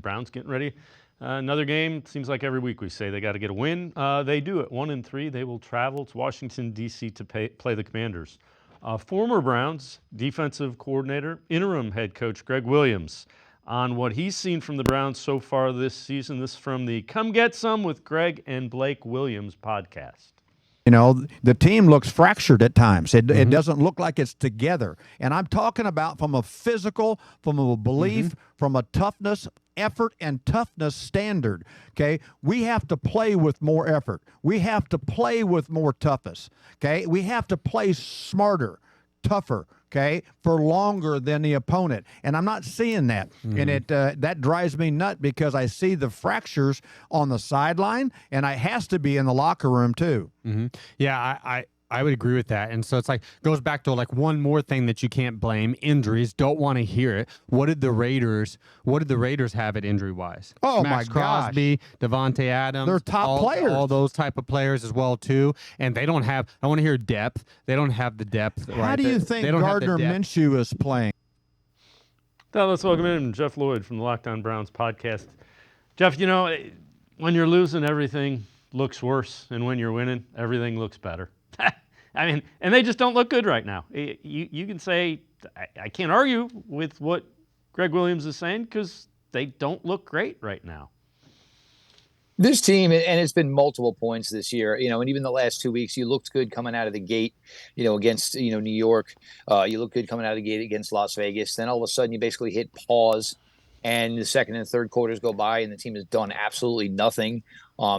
Browns getting ready. Another game. Seems like every week we say they got to get a win. They do it. 1-3. They will travel to Washington, D.C. to play the Commanders. Former Browns defensive coordinator, interim head coach Gregg Williams, on what he's seen from the Browns so far this season. This is from the Come Get Some with Gregg and Blake Williams podcast. You know, the team looks fractured at times. It doesn't look like it's together. And I'm talking about from a physical, from a belief, from a toughness, effort and toughness standard. Okay. We have to play with more effort. We have to play with more toughness. Okay. We have to play smarter, tougher. Okay, for longer than the opponent, and I'm not seeing that, and that drives me nuts because I see the fractures on the sideline, and it has to be in the locker room too. Yeah, I would agree with that. And so it's like goes back to like one more thing that you can't blame: injuries. Don't want to hear it. What did the Raiders have at injury wise? Oh Max my gosh, Crosby, Devontae Adams, they're top players. All those type of players as well too. And they don't have. I want to hear depth. They don't have the depth. How do you think Gardner Minshew is playing? Now let's welcome in Jeff Lloyd from the Lockdown Browns podcast. Jeff, you know, when you're losing, everything looks worse, and when you're winning, everything looks better. I mean, and they just don't look good right now. You can say, I can't argue with what Gregg Williams is saying because they don't look great right now. This team, and it's been multiple points this year, you know, and even the last 2 weeks, you looked good coming out of the gate, you know, against, you know, New York. You looked good coming out of the gate against Las Vegas. Then all of a sudden you basically hit pause. And the second and third quarters go by, and the team has done absolutely nothing.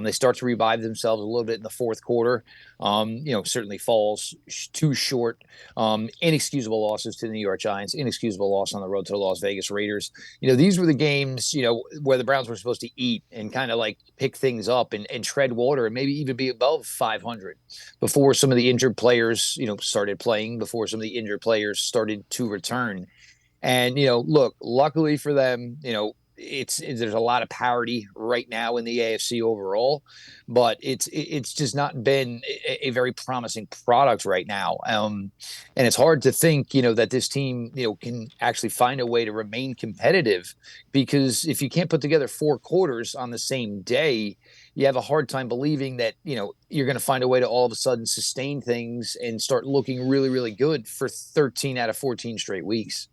They start to revive themselves a little bit in the fourth quarter. You know, certainly falls too short. Inexcusable losses to the New York Giants. Inexcusable loss on the road to the Las Vegas Raiders. You know, these were the games, you know, where the Browns were supposed to eat and kind of like pick things up and tread water and maybe even be above 500 before some of the injured players, you know, started playing, before some of the injured players started to return. And, you know, look, luckily for them, you know, there's a lot of parity right now in the AFC overall, but it's just not been a very promising product right now. And it's hard to think, you know, that this team, you know, can actually find a way to remain competitive, because if you can't put together 4 quarters on the same day, you have a hard time believing that, you know, you're going to find a way to all of a sudden sustain things and start looking really, really good for 13 out of 14 straight weeks.